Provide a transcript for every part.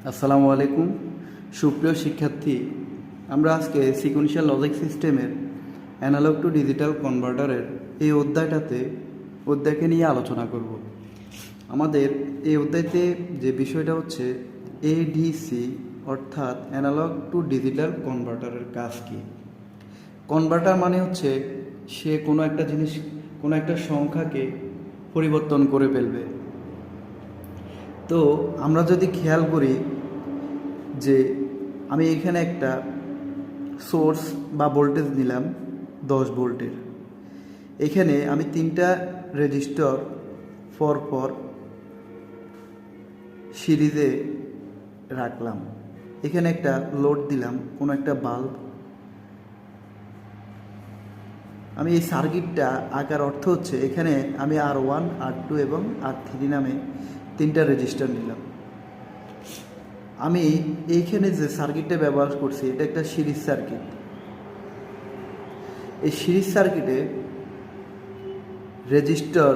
আসসালামু আলাইকুম সুপ্রিয় শিক্ষার্থী, আমরা আজকে সিকোয়েন্সিয়াল লজিক সিস্টেমের অ্যানালগ টু ডিজিটাল কনভার্টারের এই অধ্যায়কে নিয়ে আলোচনা করব। আমাদের এই অধ্যায়তে যে বিষয়টা হচ্ছে এডিসি অর্থাৎ অ্যানালগ টু ডিজিটাল কনভার্টারের কাজ কী। কনভার্টার মানে হচ্ছে সে কোনো একটা জিনিস, কোনো একটা সংখ্যাকে পরিবর্তন করে ফেলবে। তো আমরা যদি খেয়াল করি যে আমি এখানে একটা সোর্স বা ভোল্টেজ দিলাম 10 ভোল্টের, এখানে আমি 3টা রেজিস্টর পরপর সিরিজে রাখলাম, এখানে একটা লোড দিলাম, কোনো একটা বাল্ব। আমি এই সার্কিটটা আঁকার অর্থ হচ্ছে এখানে আমি R1, R2 এবং R3 নামে 3টা রেজিস্টার নিলাম। আমি এইখানে যে সার্কিটটা ব্যবহার করছি এটা একটা সিরিজ সার্কিট। এই সিরিজ সার্কিটে রেজিস্টার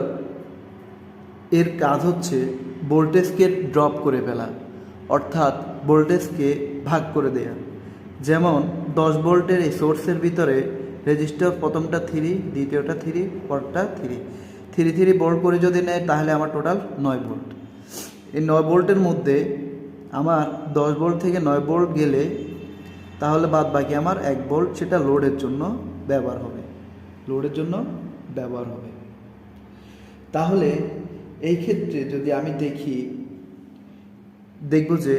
এর কাজ হচ্ছে ভোল্টেজকে ড্রপ করে ফেলা, অর্থাৎ ভোল্টেজকে ভাগ করে দেয়া। যেমন 10 ভোল্টের এই সোর্সের ভিতরে রেজিস্টার প্রথমটা 3, দ্বিতীয়টা 3, পরটা 3 ভোল্ট করে যদি নেয় তাহলে আমার টোটাল 9 ভোল্ট। এই 9 ভোল্টের মধ্যে আমার 10 ভোল্ট থেকে 9 ভোল্ট গেলে তাহলে বাদ বাকি আমার 1 ভোল্ট, সেটা লোডের জন্য ব্যবহার হবে। তাহলে এই ক্ষেত্রে যদি আমি দেখব যে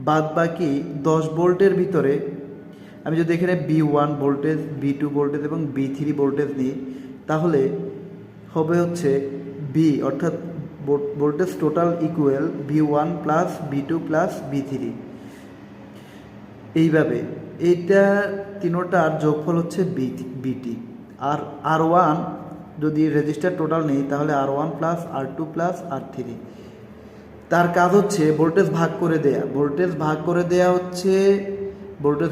বাদ বাকি 10 ভোল্টের ভিতরে আমি যদি এখানে B1 ভোল্টেজ, B2 ভোল্টেজ এবং B3 ভোল্টেজ নিই, তাহলে হবে হচ্ছে B অর্থাৎ voltage total equal V1 plus V2 plus V3। এইভাবে এইটা তিনোটার যোগফল হচ্ছে BT। আর R1 যদি রেজিস্টার টোটাল নেই তাহলে R1 plus R2 plus R3। তার কাজ হচ্ছে ভোল্টেজ ভাগ করে দেয়া, ভোল্টেজ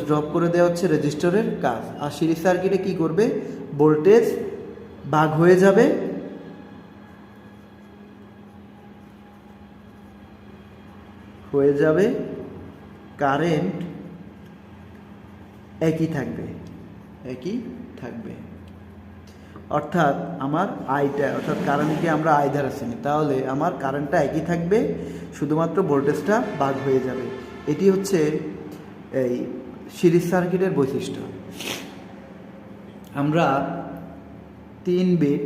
ড্রপ করে দেওয়া হচ্ছে রেজিস্টারের কাজ। আর সিরিজ সার্কিটে কি করবে, ভোল্টেজ ভাগ হয়ে যাবে, কারেন্ট একই থাকবে। অর্থাৎ আমার আইটা, অর্থাৎ কারেন্টকে আমরা আই দ্বারা চিনি, তাহলে আমার কারেন্টটা একই থাকবে, শুধুমাত্র ভোল্টেজটা ভাগ হয়ে যাবে। এটি হচ্ছে এই সিরিজ সার্কিটের বৈশিষ্ট্য। আমরা 3 bit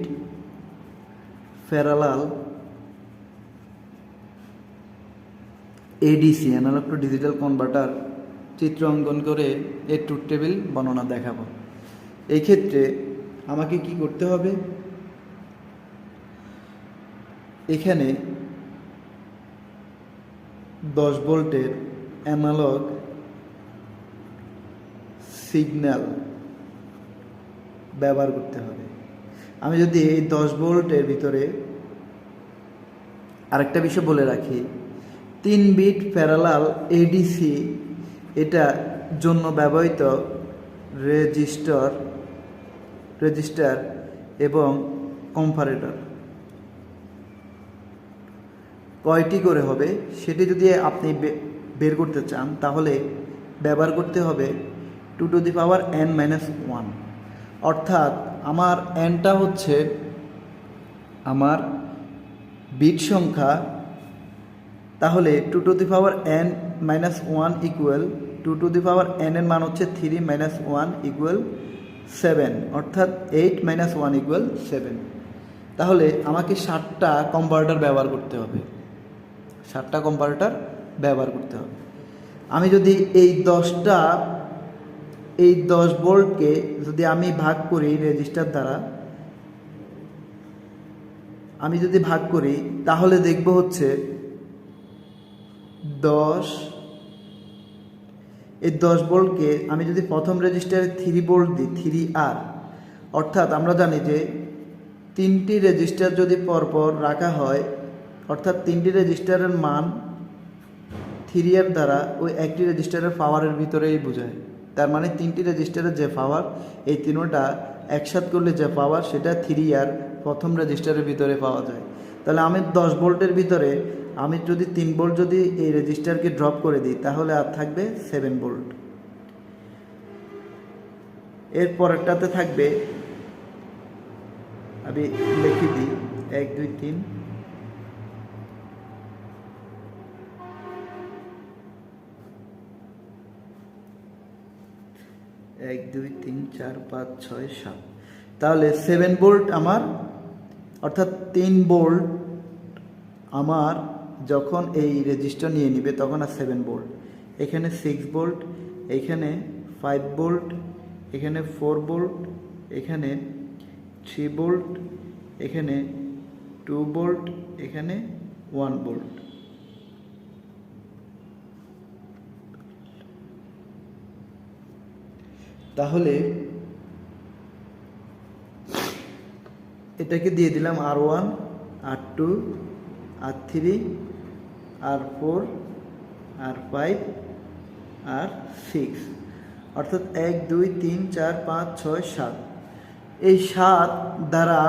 parallel ADC analog to digital converter চিত্র অঙ্কন করে এর ট্রুথ টেবিল বর্ণনা দেখাবো। এই ক্ষেত্রে আমাকে কি করতে হবে, এখানে 10 ভোল্টের অ্যানালগ সিগন্যাল ব্যবহার করতে হবে। আমি যদি এই 10 ভোল্টের ভিতরে আরেকটা বিষয় বলে রাখি, 3 বিট প্যারালাল এডিসি এটা জন্য ব্যবহৃত রেজিস্টার এবং কম্পারেটর কয়টি করে হবে সেটি যদি আপনি বের করতে চান তাহলে ব্যবহার করতে হবে 2 টু দি পাওয়ার n-1। অর্থাৎ আমার nটা হচ্ছে আমার বিট সংখ্যা, তাহলে 2 to the power n-1 equal 2 to the power n এর মান হচ্ছে 3 - 1 ইকুয়াল 7, অর্থাৎ 8 - 1 ইকুয়াল 7। তাহলে আমাকে 7টা কনভার্টার ব্যবহার করতে হবে। আমি যদি এই 10 ভোল্টকে যদি আমি ভাগ করি রেজিস্টার দ্বারা, তাহলে দেখব হচ্ছে 10 ভোল্টকে আমি যদি প্রথম রেজিস্টারে 3 ভোল্ট দিই, 3R, অর্থাৎ আমরা জানি যে 3টি রেজিস্টার যদি পরপর রাখা হয়, অর্থাৎ 3টি রেজিস্টারের মান 3R দ্বারা ওই একটি রেজিস্টারের পাওয়ারের ভিতরেই বোঝায়। তার মানে 3টি রেজিস্টারের যে পাওয়ার, এই তিনোটা একসাথ করলে যে পাওয়ার সেটা 3R প্রথম রেজিস্টারের ভিতরে পাওয়া যায়। তাহলে আমি 10 ভোল্টের ভিতরে আমি যদি 3 ভোল্ট যদি এই রেজিস্টারকে ড্রপ করে দিই তাহলে আর থাকবে 7 ভোল্ট। এর পরেরটাতে থাকবে, আমি লিখে দিই 1 2 3 1 2 3 4 5 6 7। তাহলে 7 ভোল্ট আমার, অর্থাৎ 3 ভোল্ট আমার যখন এই রেজিস্টার নিয়ে নিবে তখন আর 7 ভোল্ট। এখানে 6 ভোল্ট, এখানে 5 ভোল্ট, এখানে 4 ভোল্ট, এখানে 3 ভোল্ট, এখানে 2 ভোল্ট, এখানে 1 ভোল্ট। তাহলে এটাকে দিয়ে দিলাম R1, R2, R3, R4, R5, R6, অর্থাৎ 1 2 3 4 5 6 7। এই 7 দ্বারা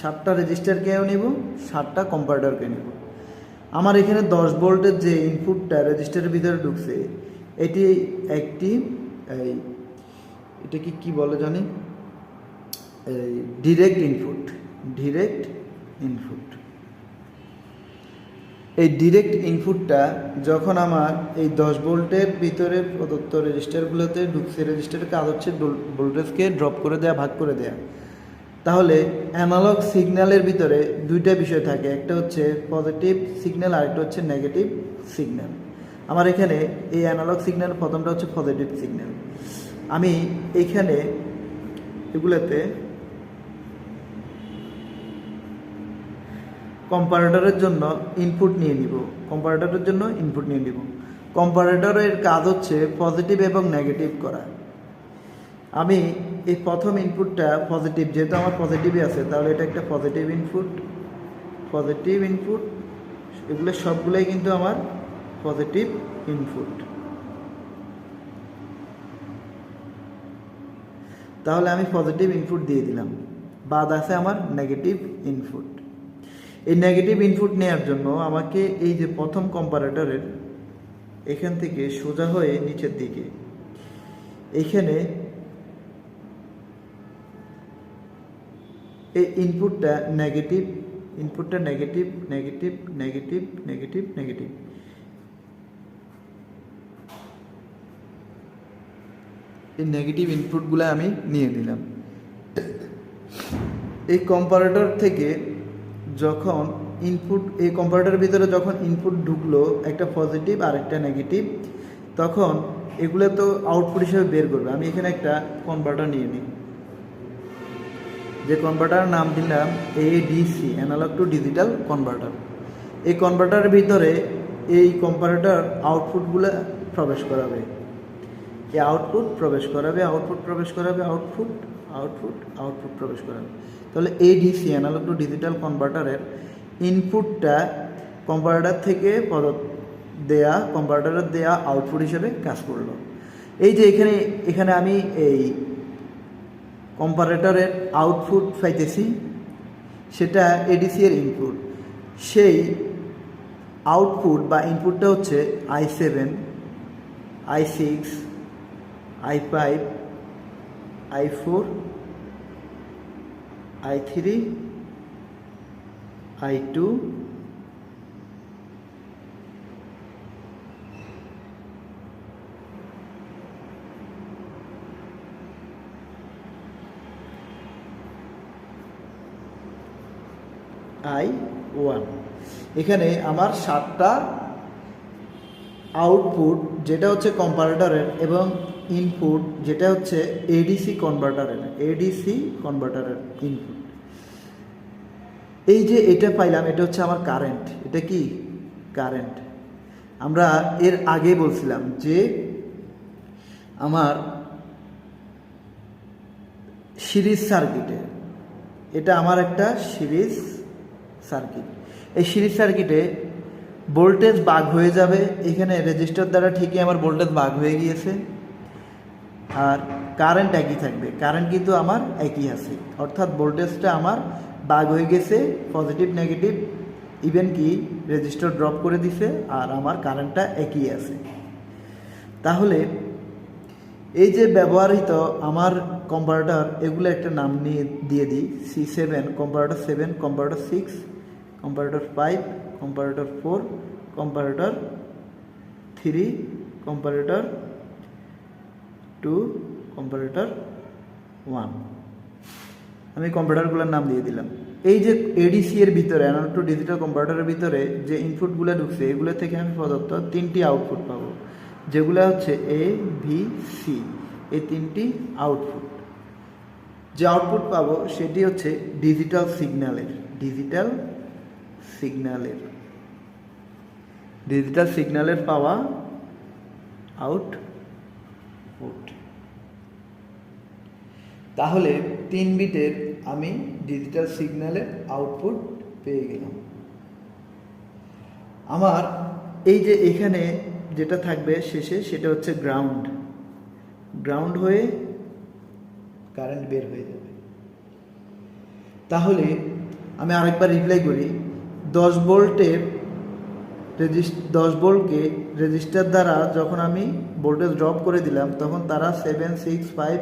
7টা রেজিস্টারকেও নিব, 7টা কম্পারেটরকে নিব। আমার এখানে 10 ভোল্টের যে ইনপুটটা রেজিস্টারের ভিতরে ঢুকছে, এটি একটি এটাকে কি বলে জানি, ডিরেক্ট ইনপুট। এই ডিরেক্ট ইনপুটটা যখন আমার এই 10 ভোল্টের ভিতরে প্রদত্ত রেজিস্টারগুলোতে ঢুকছে, রেজিস্টারের কাজ হচ্ছে ভোল্টেজকে ড্রপ করে দেওয়া, ভাগ করে দেওয়া। তাহলে অ্যানালগ সিগন্যালের ভিতরে দুইটা বিষয় থাকে, একটা হচ্ছে পজিটিভ সিগন্যাল আর একটা হচ্ছে নেগেটিভ সিগন্যাল। আমার এখানে এই অ্যানালগ সিগন্যাল প্রথমটা হচ্ছে পজিটিভ সিগন্যাল। আমি এইখানে এগুলোতে কম্পারেটরের জন্য ইনপুট নিয়ে নিব, কম্পারেটরের কাজ হচ্ছে পজিটিভ এবং নেগেটিভ করা। আমি এই প্রথম ইনপুটটা পজিটিভ, যেহেতু আমার পজিটিভই আছে তাহলে এটা একটা পজিটিভ ইনপুট, এগুলো সবগুলোই কিন্তু আমার পজিটিভ ইনপুট। তাহলে আমি পজিটিভ ইনপুট দিয়ে দিলাম, বাদ আছে আমার নেগেটিভ ইনপুট। এই নেগেটিভ ইনপুট নেওয়ার জন্য আমাকে এই যে প্রথম কম্পারেটরের এখান থেকে সোজা হয়ে নিচের দিকে এইখানে এই ইনপুটটা নেগেটিভ, এই নেগেটিভ ইনপুটগুলো আমি নিয়ে নিলাম। এই কম্পারেটর থেকে যখন ইনপুট, এই কম্পারেটরের ভিতরে যখন ইনপুট ঢুকলো একটা পজিটিভ আর একটা নেগেটিভ, তখন এগুলো তো আউটপুট হিসেবে বের করবে। আমি এখানে একটা কনভার্টার নিয়ে নিই, যে কনভার্টারের নাম দিলাম ADC, analog to digital converter. এই কনভার্টারের ভিতরে এই কম্পারেটর আউটপুটগুলো প্রবেশ করাবে, এই আউটপুট প্রবেশ করাবে, আউটপুট প্রবেশ করাবে। তাহলে এডিসি, অ্যানালগ টু ডিজিটাল কনভার্টারের ইনপুটটা কম্পারেটর থেকে কম্পারেটরের দেয়া আউটপুট হিসেবে কাজ করলো। এই যে এখানে আমি এই কম্পারেটরের আউটপুট পাইতেছি, সেটা এডিসি এর ইনপুট। সেই আউটপুট বা ইনপুটটা হচ্ছে I7, I6, I5, I4, I3, I2, I1। এখানে আমার 7টা আউটপুট, যেটা হচ্ছে কম্পারেটরের, এবং ইনপুট যেটা হচ্ছে এডিসি কনভার্টারের ইনপুট। এই যে এটা পাইলাম, এটা হচ্ছে আমার কারেন্ট। এটা কি কারেন্ট? আমরা এর আগে বলছিলাম যে আমার সিরিজ সার্কিটে, এটা আমার একটা সিরিজ সার্কিট। এই সিরিজ সার্কিটে ভোল্টেজ ভাগ হয়ে যাবে, এখানে রেজিস্টার দ্বারা ঠিকই আমার ভোল্টেজ ভাগ হয়ে গিয়েছে, আর কারেন্ট একই থাকবে। কারেন্ট কিন্তু আমার একই আছে, অর্থাৎ ভোল্টেজটা আমার ভাগ হয়ে গেছে পজিটিভ নেগেটিভ ইভেন কি রেজিস্টার ড্রপ করে দিছে আর আমার কারেন্টটা একই আছে। তাহলে এই যে ব্যবহৃত আমার কম্পারেটর, এগুলো একটা নাম দিয়ে দিই। C7, comparator 7, comparator 6, comparator 5, comparator 4, comparator 3, comparator 2, comparator 1। আমি কম্পারেটরগুলোর নাম দিয়ে দিলাম। এই যে এডিসি এর ভিতরে, অ্যানালগ টু ডিজিটাল কম্পারেটরের ভিতরে যে ইনপুটগুলো ঢুকছে, এগুলো থেকে আমি প্রদত্ত 3টি আউটপুট পাবো, যেগুলো হচ্ছে A, B, C। এই 3টি আউটপুট, যে আউটপুট পাবো সেটি হচ্ছে ডিজিটাল সিগন্যালের পাওয়া আউটপুট। তাহলে 3 বিটের আমি ডিজিটাল সিগন্যালের আউটপুট পেয়ে গেলাম। আমার এই যে এখানে যেটা থাকবে শেষে, সেটা হচ্ছে গ্রাউন্ড হয়ে কারেন্ট বের হয়ে যাবে। তাহলে আমি আরেকবার রিপ্লাই করি। 10 ভোল্টকে রেজিস্টার দ্বারা যখন আমি ভোল্টেজ ড্রপ করে দিলাম, তখন তারা 7, 6, 5,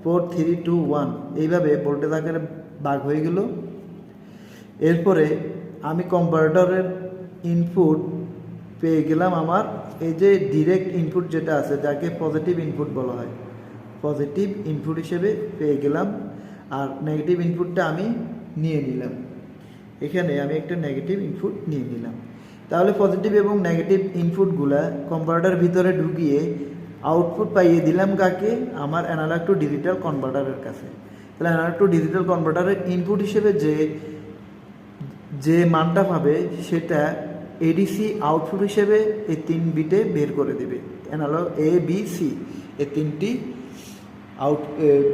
4, 3, 2, 1 এইভাবে ভোল্টেজ আকারে ভাগ হয়ে গেল। এরপরে আমি কম্পারেটরের ইনপুট পেয়ে গেলাম। আমার এই যে ডিরেক্ট ইনপুট যেটা আছে, যাকে পজিটিভ ইনপুট বলা হয়, পজিটিভ ইনপুট হিসেবে পেয়ে গেলাম। আর নেগেটিভ ইনপুটটা আমি নিয়ে নিলাম। এখানে আমি একটা নেগেটিভ ইনপুট নিয়ে নিলাম। তাহলে পজিটিভ এবং নেগেটিভ ইনপুটগুলা কম্পারেটরের ভিতরে ঢুকিয়ে আউটপুট পাইয়ে দিলাম কাকে? আমার অ্যানালগ টু ডিজিটাল কনভার্টারের কাছে। তাহলে অ্যানালগ টু ডিজিটাল কনভার্টারের ইনপুট হিসেবে যে মানটা পাবে, সেটা এডিসি আউটপুট হিসেবে এই 3 বিটে বের করে দেবে। অ্যানালগ A, B, C এই 3টি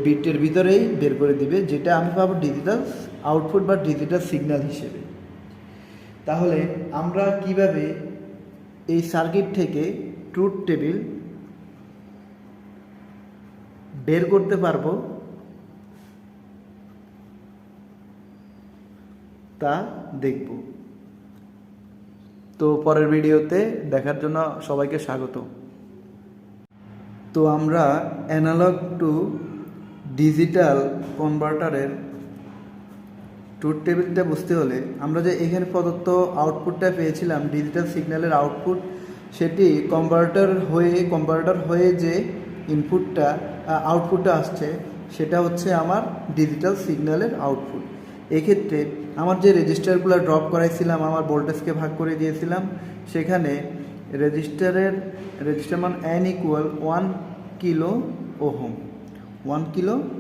বিটের ভিতরেই বের করে দিবে, যেটা আমি পাবো ডিজিটাল আউটপুট বা ডিজিটাল সিগন্যাল হিসেবে। তাহলে আমরা কিভাবে এই সার্কিট থেকে ট্রুথ টেবিল বের করতে পারবো তা দেখব। তো পরের ভিডিওতে দেখার জন্য সবাইকে স্বাগত। তো আমরা অ্যানালগ টু ডিজিটাল কনভার্টারের ট্রুথ টেবিলটা বুঝতে হলে আমরা যে এখানে প্রদত্ত আউটপুটটা পেয়েছিলাম, ডিজিটাল সিগন্যালের আউটপুট, সেটি কনভার্টার হয়ে যে আউটপুটটা আসছে, সেটা হচ্ছে আমার ডিজিটাল সিগন্যালের আউটপুট। এক্ষেত্রে আমার যে রেজিস্টারগুলো ড্রপ করাইছিলাম, আমার ভোল্টেজকে ভাগ করে দিয়েছিলাম, সেখানে রেজিস্টার মান N = 1 কিলো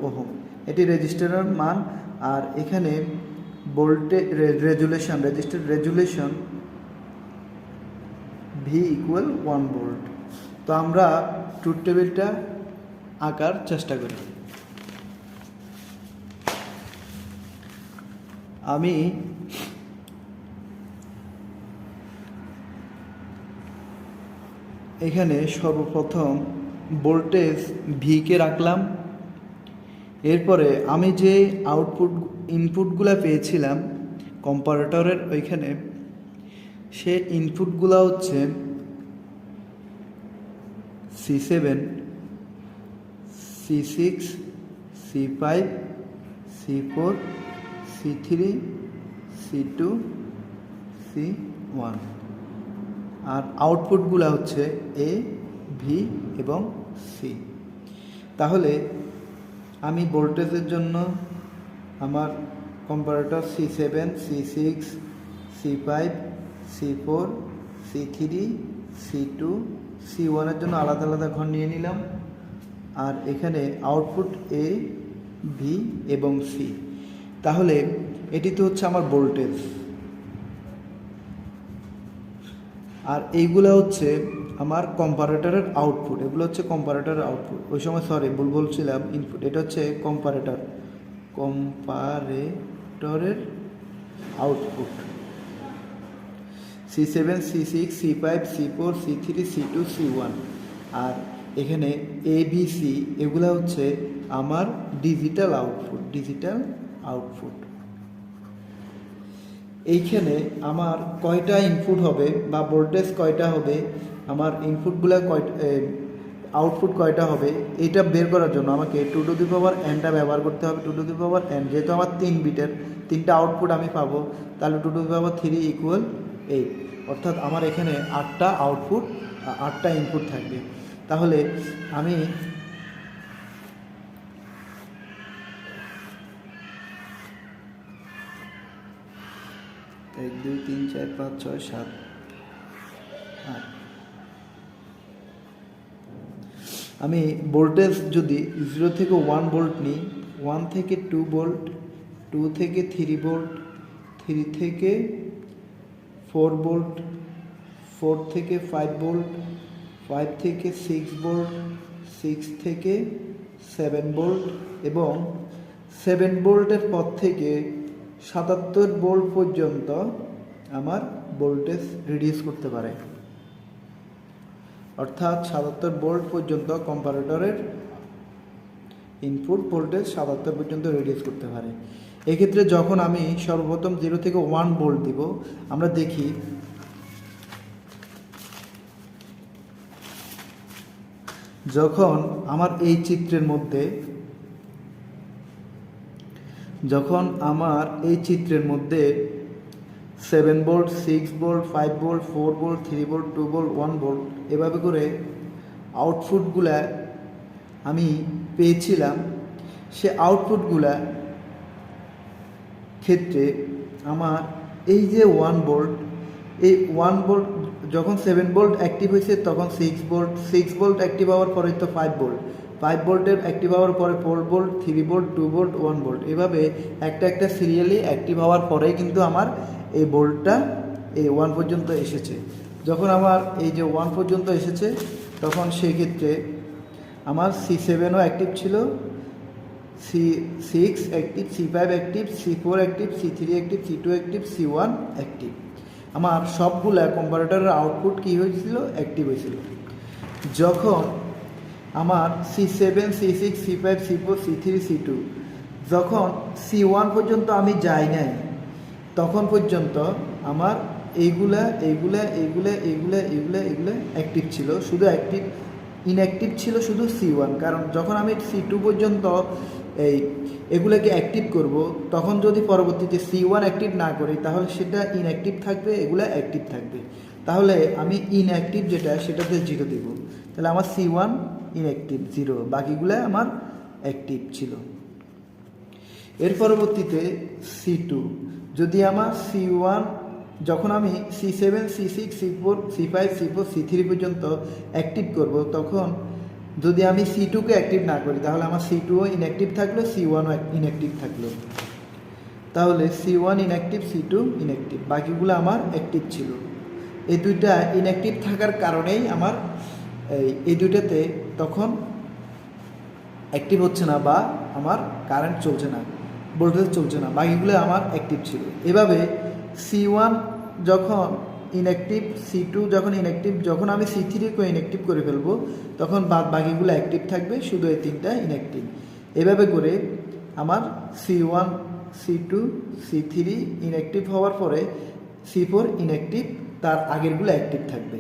ওহম, এটি রেজিস্টারের মান। আর এখানে রেজিস্টার রেজুলেশন V = 1 ভোল্ট। তো আমরা ট্রুথ টেবিলটা আঁকার চেষ্টা করি। আমি এখানে সর্বপ্রথম ভোল্টেজ V কে রাখলাম। এরপরে আমি যে ইনপুটগুলো পেয়েছিলাম কম্পারেটরের ওইখানে, সে ইনপুটগুলো হচ্ছে C7, C6, C5, C4, C3, C2, C1। আর আউটপুটগুলো হচ্ছে A, B এবং C। তাহলে আমি ভোল্টেজের জন্য আমার comparator C7, C6, C5, C4, C3, C2, C1 এর জন্য আলাদা আলাদা ঘর নিয়ে নিলাম। আর এখানে আউটপুট A, B এবং C। তাহলে এটি তো হচ্ছে আমার ভোল্টেজ, আর এইগুলো হচ্ছে আমার কম্পারেটরের আউটপুট। এগুলো হচ্ছে কম্পারেটরের আউটপুট। ওই সময় ভুল বলছিলাম, ইনপুট। এটা হচ্ছে কম্পারেটরের output. C7, C6, C5, C4, C3, C2, C1। আর এখানে A, B, C এগুলো হচ্ছে আমার ডিজিটাল আউটপুট। এইখানে আমার কয়টা ইনপুট হবে বা ভোল্টেজ কয়টা হবে, আমার ইনপুটগুলো কয়টা, আউটপুট কয়টা হবে, এটা বের করার জন্য আমাকে 2n ব্যবহার করতে হবে। 2n যেহেতু আমার 3 বিটের 3টা আউটপুট আমি পাবো, তাহলে 2 3 = 8, অর্থাৎ আমার এখানে 8টা আউটপুট 8টা ইনপুট থাকবে। তাহলে আমি 1 2 3 4 5 6 7 8, আমি ভোল্টেজ যদি 0 থেকে 1 ভোল্ট নিই, 1 থেকে 2 ভোল্ট, 2 থেকে 3 ভোল্ট, 3 থেকে 4 ভোল্ট, 4 থেকে 5 ভোল্ট, 5 থেকে 6 ভোল্ট, 6 থেকে 7 ভোল্ট এবং 7 ভোল্টের পর থেকে 77 ভোল্ট পর্যন্ত আমার ভোল্টেজ রিডিউস করতে পারে। অর্থাৎ 77 ভোল্ট পর্যন্ত কম্পারেটরের ইনপুট ভোল্টেজ 77 পর্যন্ত রিডিউস করতে পারে। এক্ষেত্রে যখন আমি সর্বপ্রথম 0 থেকে 1 ভোল্ট দিব, আমরা দেখি যখন আমার এই চিত্রের মধ্যে 7 volt, 6 volt, 5 volt, 4 volt, 3 volt, 2 volt, 1 volt এভাবে করে আউটপুটগুলা আমি পেয়েছিলাম, সে আউটপুটগুলা ক্ষেত্রে আমার এই যে 1 ভোল্ট, এই 1 ভোল্ট যখন 7 ভোল্ট অ্যাক্টিভ হয়েছে তখন 6 ভোল্ট, 6 ভোল্ট অ্যাক্টিভ হওয়ার পরে তো 5 ভোল্ট, 5 ভোল্টের অ্যাক্টিভ হওয়ার পরে 4 ভোল্ট, 3 ভোল্ট, 2 ভোল্ট, 1 ভোল্ট এভাবে একটা সিরিয়ালি অ্যাক্টিভ হওয়ার পরেই কিন্তু আমার এই ভোল্টটা এই 1 পর্যন্ত এসেছে। যখন আমার এই যে 1 পর্যন্ত এসেছে তখন সেই ক্ষেত্রে আমার C7ও অ্যাক্টিভ ছিল, C6 active, C5 active, C4 active, C3 active, C2 active, C1 active. আমার সবগুলা কম্পারেটরের আউটপুট কী হয়েছিল? অ্যাক্টিভ হয়েছিল। যখন আমার C7, C6, C5, C4, C3, C2 যখন C1 পর্যন্ত আমি যাই নাই, তখন পর্যন্ত আমার এইগুলা অ্যাক্টিভ ছিল, শুধু ইনঅ্যাক্টিভ ছিল শুধু C1। কারণ যখন আমি C2 পর্যন্ত এগুলোকে অ্যাক্টিভ করব, তখন যদি পরবর্তীতে C1 অ্যাক্টিভ না করি তাহলে সেটা ইনঅ্যাক্টিভ থাকবে, এগুলা অ্যাক্টিভ থাকবে। তাহলে আমি ইনঅ্যাক্টিভ যেটা সেটাতে 0 দেব, তাহলে আমার C1 ইনঅ্যাক্টিভ 0, বাকিগুলো আমার অ্যাক্টিভ ছিল। এর পরবর্তীতে C2, যদি আমার C1 যখন আমি C7, C6, C4, C5, C4, C3 পর্যন্ত অ্যাক্টিভ করব, তখন যদি আমি C2কে অ্যাক্টিভ না করি তাহলে আমার C2ও ইনঅ্যাক্টিভ থাকলো, C1ও ইনঅ্যাক্টিভ থাকলো। তাহলে C1 ইনঅ্যাক্টিভ, C2 ইনঅ্যাক্টিভ, বাকিগুলো আমার অ্যাক্টিভ ছিল। এই দুইটা ইনঅ্যাক্টিভ থাকার কারণেই আমার এই দুইটাতে তখন অ্যাক্টিভ হচ্ছে না বা আমার কারেন্ট চলছে না, ভোল্টেজ চলছে না, বাকিগুলো আমার অ্যাক্টিভ ছিল। এভাবে C1 যখন ইনঅ্যাক্টিভ, C2 যখন ইনঅ্যাক্টিভ, যখন আমি C3কে ইনঅ্যাক্টিভ করে ফেলবো তখন বাকিগুলো অ্যাক্টিভ থাকবে, শুধু এই 3টা ইনঅ্যাক্টিভ। এভাবে করে আমার C1, C2, C3 ইনঅ্যাক্টিভ হওয়ার পরে C4 ইনঅ্যাক্টিভ, তার আগেরগুলো অ্যাক্টিভ থাকবে।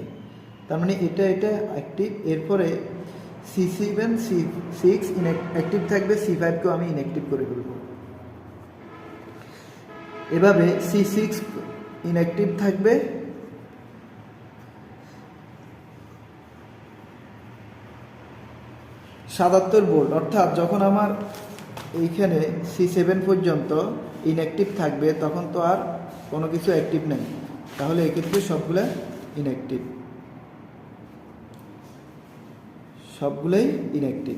তার মানে এটা অ্যাক্টিভ। এরপরে C7, C6 ইনঅ্যাক্টিভ থাকবে, C5কেও আমি ইনঅ্যাক্টিভ করে ফেলবো। এভাবে C6 ইনঅ্যাক্টিভ থাকবে, সাতাত্তর ভোল্ট, অর্থাৎ যখন আমার এইখানে C7 পর্যন্ত ইনঅ্যাক্টিভ থাকবে তখন তো আর কোনো কিছু অ্যাক্টিভ নেই, তাহলে এক্ষেত্রে সবগুলো ইনঅ্যাক্টিভ, সবগুলোই ইনঅ্যাক্টিভ।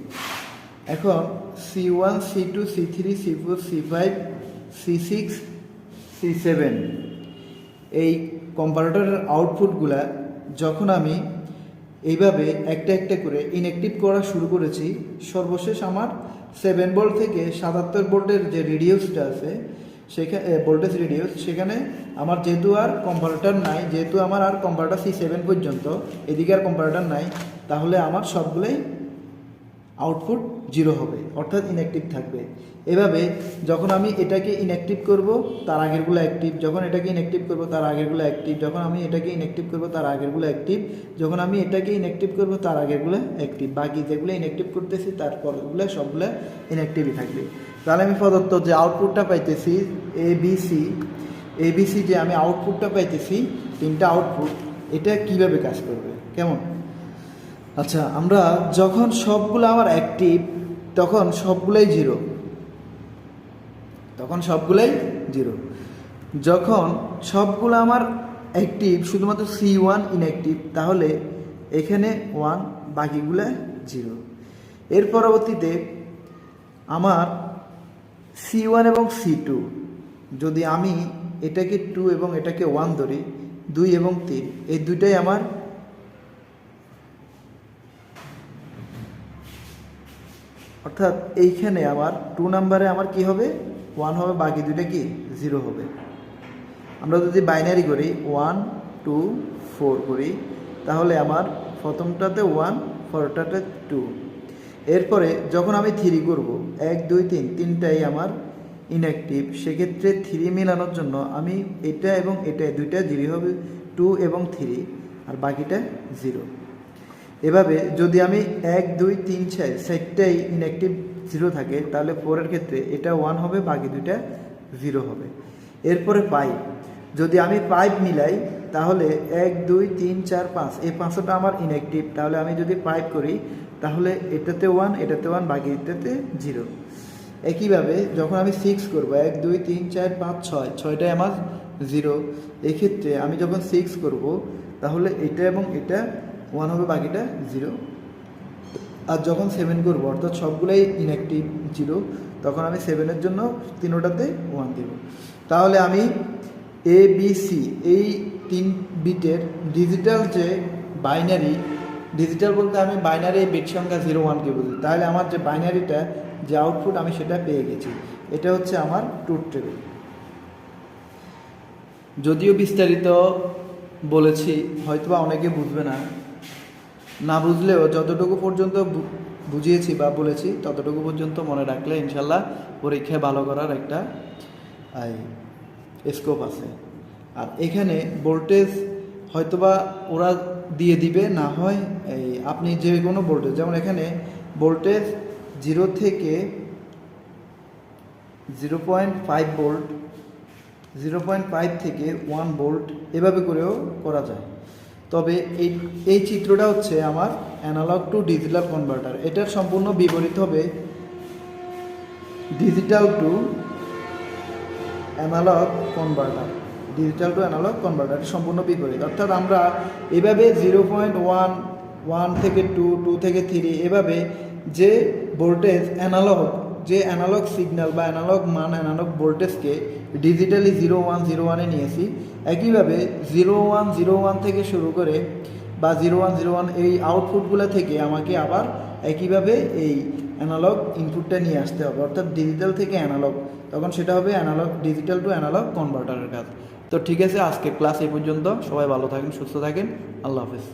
এখন C1, C2, C3, C4, C5, C6, C7 এই কম্পারেটরের আউটপুটগুলা যখন আমি এইভাবে একটা করে ইনঅ্যাক্টিভ করা শুরু করেছি, সর্বশেষ আমার 7 ভোল্ট থেকে 77 ভোল্টের যে রিডিউসটা আছে সেখানে ভোল্টেজ রিডিউস, সেখানে আমার যেহেতু আর কম্পারেটর নাই, যেহেতু আমার আর কম্পারেটর C7 পর্যন্ত, এদিকে আর কম্পারেটর নাই, তাহলে আমার সবগুলোই আউটপুট 0 হবে, অর্থাৎ ইনঅ্যাক্টিভ থাকবে। এভাবে যখন আমি এটাকে ইনঅ্যাক্টিভ করব তার আগেরগুলো অ্যাক্টিভ, যখন এটাকে ইনঅ্যাক্টিভ করব তার আগেরগুলো অ্যাক্টিভ, যখন আমি এটাকে ইনঅ্যাক্টিভ করব তার আগেরগুলো অ্যাক্টিভ, যখন আমি এটাকে ইনঅ্যাক্টিভ করব তার আগেরগুলো অ্যাক্টিভ, বাকি যেগুলো ইনঅ্যাক্টিভ করতেছি তারপরগুলো সবগুলো ইনঅ্যাক্টিভই থাকবে। তাহলে আমি প্রদত্ত যে আউটপুটটা পাইতেছি এবিসি যে আমি আউটপুটটা পাইতেছি, তিনটা আউটপুট, এটা কিভাবে কাজ করবে কেমন? আচ্ছা, আমরা যখন সবগুলো আমার অ্যাক্টিভ তখন সবগুলোই জিরো, যখন সবগুলো আমার অ্যাক্টিভ শুধুমাত্র C1 ইনঅ্যাক্টিভ, তাহলে এখানে 1, বাকিগুলো 0। এর পরবর্তীতে আমার C1 এবং C2, যদি আমি এটাকে 2 এবং এটাকে 1 ধরি, 2 এবং 3 এই দুইটাই আমার অর্থাৎ এইখানে আমার 2 নাম্বারে আমার কি হবে 1 হবে, বাকি দুইটা কি 0 হবে। আমরা যদি বাইনারি করি 1 2 4 করি, তাহলে আমার প্রথমটাতে 1, পরেরটাতে 2। এরপরে যখন আমি 3 করব 1 2 3 তিনটাই আমার ইনঅ্যাক্টিভ, সেক্ষেত্রে 3 মেলানোর জন্য আমি এটা এবং এটা দুইটা 0 হবে, 2 এবং 3, আর বাকিটা 0। এভাবে যদি আমি 1 2 3 4 চারটাই ইনঅ্যাক্টিভ 0 থাকে, তাহলে 4 এর ক্ষেত্রে এটা 1 হবে, বাকি দুইটা 0 হবে। এরপরে 5, যদি আমি 5 মিলাই তাহলে 1 2 3 4 5 এই 5টা আমার ইনঅ্যাক্টিভ, তাহলে আমি যদি 5 করি তাহলে এটাতে 1 এটাতে 1 বাকি এটাতে 0। একইভাবে যখন আমি 6 করব 1 2 3 4 5 6 ছয়টাই আমার 0, এক্ষেত্রে আমি যখন 6 করব তাহলে এটা এবং এটা 1 হবে, বাকিটা 0। আর যখন 7 করব অর্থাৎ সবগুলাই ইনঅ্যাক্টিভ 0, তখন আমি 7-এর জন্য তিনোটাতে 1 দেব। তাহলে আমি ABC এই 3 বিটের ডিজিটাল যে বাইনারি, ডিজিটাল বলতে আমি বাইনারি বিট সংখ্যা 0 1কে বুঝি, তাহলে আমার যে বাইনারিটা যে আউটপুট আমি সেটা পেয়ে গেছি। এটা হচ্ছে আমার ট্রুথ টেবিল। যদিও বিস্তারিত বলেছি, হয়তোবা অনেকে বুঝবে না বুঝলেও যতটুকু পর্যন্ত বুঝিয়েছি বা বলেছি ততটুকু পর্যন্ত মনে রাখলে ইনশাল্লাহ পরীক্ষায় ভালো করার একটা স্কোপ আছে। আর এখানে ভোল্টেজ হয়তোবা ওরা দিয়ে দিবে, না হয় আপনি যে কোনো ভোল্টেজ, যেমন এখানে ভোল্টেজ 0 থেকে 0.5 ভোল্ট, 0.5 থেকে 1 ভোল্ট এভাবে করেও করা যায়। তবে এই চিত্রটা হচ্ছে আমার অ্যানালগ টু ডিজিটাল কনভার্টার, এটার সম্পূর্ণ বিপরীত হবে ডিজিটাল টু অ্যানালগ কনভার্টার। সম্পূর্ণ বিপরীত, অর্থাৎ আমরা এভাবে 0.1 1 থেকে 2 2 থেকে 3 এভাবে যে ভোল্টেজ যে অ্যানালগ সিগন্যাল বা অ্যানালগ মান, অ্যানালগ ভোল্টেজকে ডিজিটালি 0 1 0 1-এ নিয়েছি। একইভাবে 0 1 0 1 থেকে শুরু করে বা 0 1 0 1 এই আউটপুটগুলো থেকে আমাকে আবার একইভাবে এই অ্যানালগ ইনপুটটা নিয়ে আসতে হবে, অর্থাৎ ডিজিটাল থেকে অ্যানালগ, তখন সেটা হবে অ্যানালগ ডিজিটাল টু অ্যানালগ কনভার্টারের কাজ। তো ঠিক আছে, আজকের ক্লাস এই পর্যন্ত। সবাই ভালো থাকেন, সুস্থ থাকেন, আল্লাহ হাফেজ।